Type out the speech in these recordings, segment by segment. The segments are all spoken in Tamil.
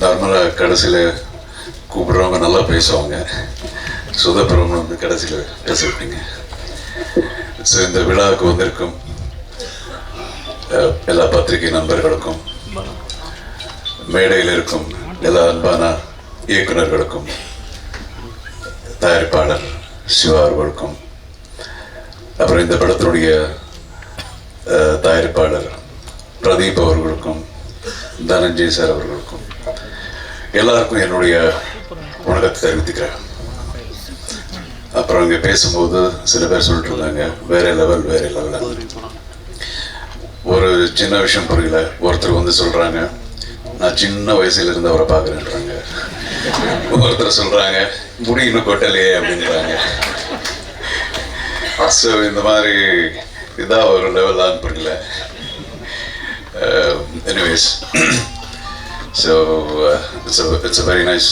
நார்மலாக கடைசியில் கூப்பிடுறவங்க நல்லா பேசுவாங்க. சுதப்பிரமன் வந்து கடைசியில் பேச விட்டீங்க. ஸோ இந்த விழாவுக்கு வந்திருக்கும் எல்லா பத்திரிகை நண்பர்களுக்கும், மேடையில் இருக்கும் எல்லா அன்பான இயக்குநர்களுக்கும், தயாரிப்பாளர் சிவா அவர்களுக்கும், அப்புறம் இந்த படத்தினுடைய தயாரிப்பாளர் பிரதீப் அவர்களுக்கும், தனஞ்சய் சார் அவர்களுக்கும், எல்லாருக்கும் என்னுடைய வணக்கத்தை தெரிவித்துக்கிறேன். அப்புறம் இங்கே பேசும்போது சில பேர் சொல்லிட்டு இருந்தாங்க வேற லெவல். ஒரு சின்ன விஷயம் புரியல. ஒருத்தர் வந்து சொல்றாங்க நான் சின்ன வயசுல இருந்து அவரை பார்க்குறேன்றாங்க. ஒருத்தர் சொல்றாங்க முடி இன்னும் கொட்டலையே அப்படின்றாங்க. ஸோ இந்த மாதிரி இதான் ஒரு லெவலான்னு புரியல. Anyways, so it's a very nice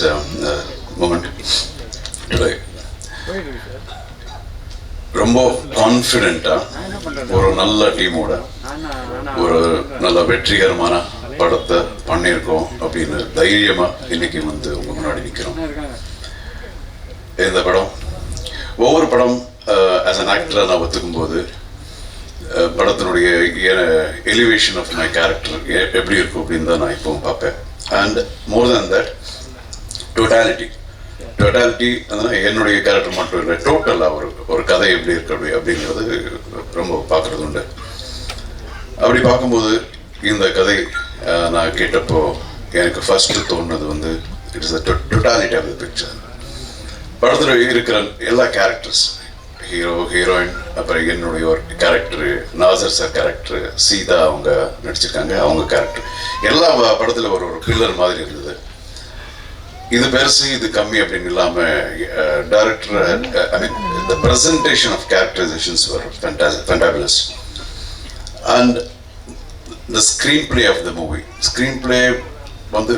moment today. ரொம்ப கான்ஃபிடென்ட்டாக ஒரு நல்ல டீமோட ஒரு நல்ல வெற்றிகரமான படத்தை பண்ணியிருக்கோம் அப்படின்னு தைரியமாக இன்னைக்கு வந்து உங்க முன்னாடி நிற்கிறோம். இந்த படம் ஒவ்வொரு படம் ஆஸ் அன் ஆக்டராக நான் ஒத்துக்கும் போது படத்தினுடைய எலிவேஷன் ஆஃப் மை கேரக்டர் எப்படி இருக்கும் அப்படின்னு தான் நான் இப்போவும் பார்ப்பேன். And more than that totality என்னுடைய கேரக்டர் மட்டும் இல்லை, டோட்டலாக ஒரு கதை எப்படி இருக்கு அப்படிங்கிறது ரொம்ப பார்க்குறது உண்டு. அப்படி பார்க்கும்போது இந்த கதை நான் கேட்டப்போ எனக்கு ஃபர்ஸ்ட் தோணுது வந்து it is the totality of the picture. படத்தில் இருக்கிற எல்லா கேரக்டர்ஸ், ஹீரோ, ஹீரோயின், அப்புறம் என்னுடைய ஒரு character, Nassar sir character, Seetha அவங்க நடிச்சிருக்காங்க, அவங்க கேரக்டர் எல்லா படத்தில் ஒரு பில்லர் மாதிரி இருந்தது. இது பெருசு இது கம்மி அப்படின்னு இல்லாமல் director, I mean the presentation of characterisations were fantabulous. And the screenplay of the movie, screenplay வந்து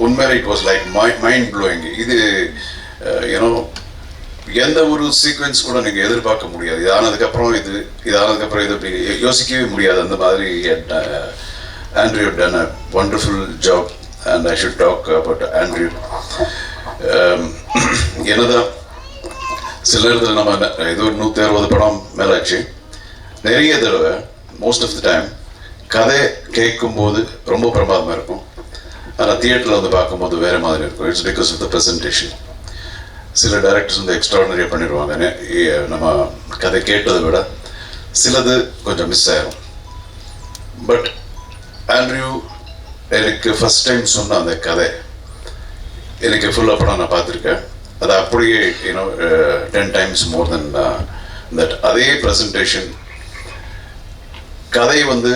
உண்மையிலே it was like mind blowing. இது யூனோ எந்த ஒரு சீக்வன்ஸ் கூட நீங்கள் எதிர்பார்க்க முடியாது. இது ஆனதுக்கப்புறம் இது அப்படி யோசிக்கவே முடியாது. அந்த மாதிரி Andrew ton a wonderful job. And I should talk about Andrew. என்னதான் சில இடத்துல நம்ம இது ஒரு 160 படம் மேலாச்சு. நிறைய தடவை மோஸ்ட் ஆஃப் த டைம் கதை கேட்கும்போது ரொம்ப பிரமாதமாக இருக்கும், ஆனால் தியேட்டரில் வந்து பார்க்கும்போது வேறு மாதிரி இருக்கும். It's because of the presentation. சில டைரக்டர்ஸ் வந்து எக்ஸ்ட்ராடனரியாக பண்ணிடுவாங்க. நம்ம கதை கேட்டதை விட சிலது கொஞ்சம் மிஸ் ஆயிரும். பட் ஆண்ட்ரியூ எனக்கு ஃபஸ்ட் டைம் சொன்ன அந்த கதை எனக்கு ஃபுல்லாக படம் நான் பார்த்துருக்கேன். அது அப்படியே you know 10 times more then that. அதே ப்ரெசன்டேஷன் கதை வந்து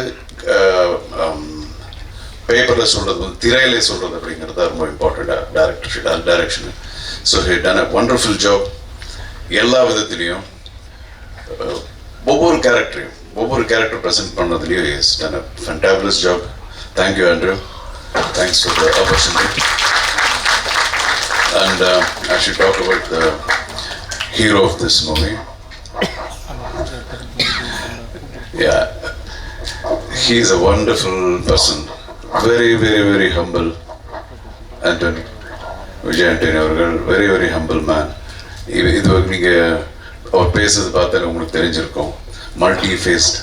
பேப்பரில் சொல்கிறது வந்து திரையிலே சொல்கிறது அப்படிங்கிறது தான் ரொம்ப important direction. So he done a wonderful job. எல்லா விதத்துலேயும் ஒவ்வொரு கேரக்டர் ப்ரெசென்ட் பண்ணதுலேயும் is done a fantabulous job. Thank you, Andrew. Thanks for the opportunity. And I should talk about the hero of this movie. Yeah, he is a wonderful person. Very humble. Anthony, Vijay Antony அவர்கள் very humble man. இது நீங்கள் அவர் பேசுறது பார்த்தாலே உங்களுக்கு தெரிஞ்சிருக்கும். Multi-faced,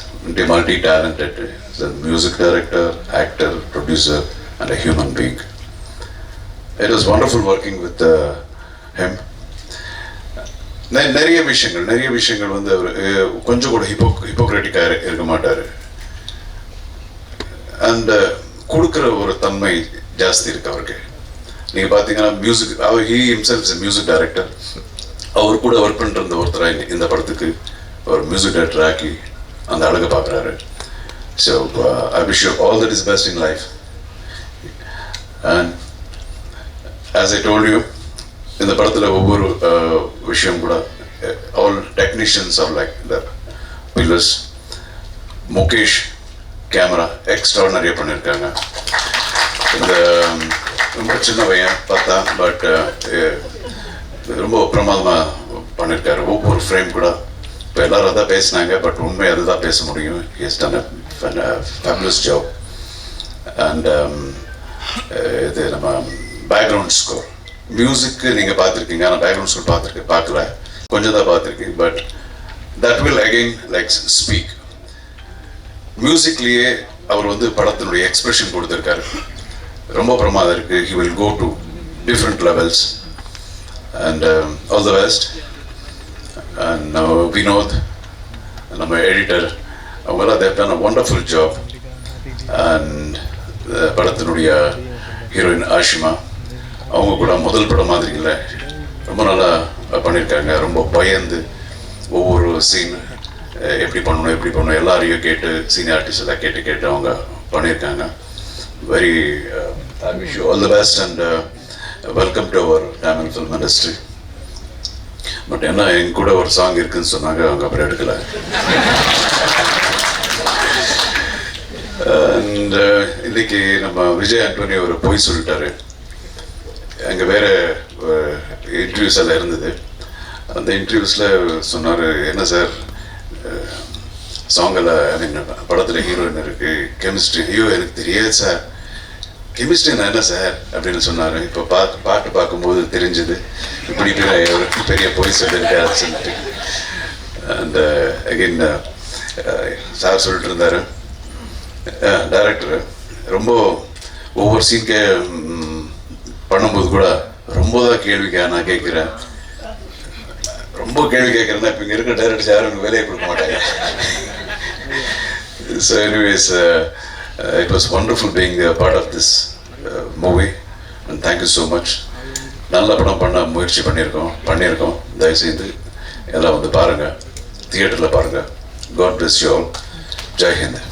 multi-talented. A music director, actor, producer, and a human being. It was wonderful working with him. நிறைய விஷயங்கள் வந்து அவர் கொஞ்சம் கூட ஹிப்போக்ரட்டிக்காக இருக்க மாட்டார். அண்ட் கொடுக்குற ஒரு தன்மை ஜாஸ்தி இருக்கு அவருக்கு. நீங்கள் பார்த்தீங்கன்னா music, he himself is a music director. அவர் கூட ஒர்க் பண்ணிட்டு ஒருத்தராக இந்த படத்துக்கு ஒரு மியூசிக் டைரக்டர் ஆக்கி அந்த அழகை பார்க்குறாரு. So I wish you all that is best in life. And as I told you, இந்த படத்தில் ஒவ்வொரு விஷயம் கூட all technicians are like the pillars. Mukesh camera எக்ஸ்ட்ராடனரியாக பண்ணியிருக்காங்க. இந்த ரொம்ப சின்ன பையன் பார்த்தா, பட் ரொம்ப பிரமாதமாக பண்ணியிருக்காரு. ஒவ்வொரு ஃப்ரேம் கூட இப்போ எல்லாரும் அதான் பேசினாங்க, பட் உண்மை அதுதான் பேச முடியும். He has done a fabulous job. And இது நம்ம பேக்ரவுண்ட் ஸ்கோர் மியூசிக்கு நீங்கள் பார்த்துருக்கீங்க, ஆனால் பேக்ரவுண்ட் ஸ்கோர் பார்க்கல, கொஞ்சம் தான் பார்த்துருக்கேன். But that will again like speak. மியூசிக்லேயே அவர் வந்து படத்தினுடைய எக்ஸ்பிரஷன் கொடுத்துருக்காரு, ரொம்ப பிரமாதம் இருக்குது. He will go to different levels and all the best. And Vinod நம்ம எடிட்டர் அவங்களாம் they've done a wonderful job. And படத்தினுடைய ஹீரோயின் ஆஷிமா, அவங்க கூட முதல் படம் மாதிரி இல்லை, ரொம்ப நல்லா பண்ணியிருக்காங்க. ரொம்ப பயந்து ஒவ்வொரு சீன் எப்படி பண்ணணும் எல்லாரையும் கேட்டு சீனியர் ஆர்டிஸ்ட் எல்லாம் கேட்டு அவங்க பண்ணியிருக்காங்க. Very I wish you all the best and welcome to our Tamil film industry. But என்ன என் கூட ஒரு சாங் இருக்குன்னு சொன்னாங்க, அவங்க அப்புறம் எடுக்கல. அண்ட் இன்னைக்கு நம்ம விஜய் ஆண்டோனி ஒரு பொய் சொல்லிட்டாரு. அங்கே வேற இன்டர்வியூஸ் எல்லாம் இருந்தது. அந்த இன்டர்வியூஸில் சொன்னார், என்ன சார் சாங்கெல்லாம் ஐ மீன் படத்தில் ஹீரோயின் இருக்கு, கெமிஸ்ட்ரி, ஐயோ எனக்கு தெரியாது சார், கெமிஸ்ட்ரினா என்ன சார் அப்படின்னு சொன்னார். இப்போ பாட்டு பார்க்கும்போது தெரிஞ்சது இப்படி பெரிய பொய் சொல்லியிருக்காரு சொல்லிட்டு. அண்ட் அகெயின் சார் சொல்லிட்டு இருந்தார், டைரக்டர் ரொம்ப ஒவ்வொரு சீன்கே பண்ணும்போது கூட ரொம்ப தான் நான் கேட்குறேன், ரொம்ப கேள்வி கேட்குறேன்னா இப்போ இங்கே இருக்க டைரக்டர்ஸ் யாரும் வேலையை கொடுக்க மாட்டாங்க. So anyways it was wonderful being a part of this movie and thank you so much. நல்ல படம் பண்ண முயற்சி பண்ணியிருக்கோம். தயவுசெய்து எல்லாம் வந்து பாருங்கள், தியேட்டரில் பாருங்கள். God bless you all. Jai Hind.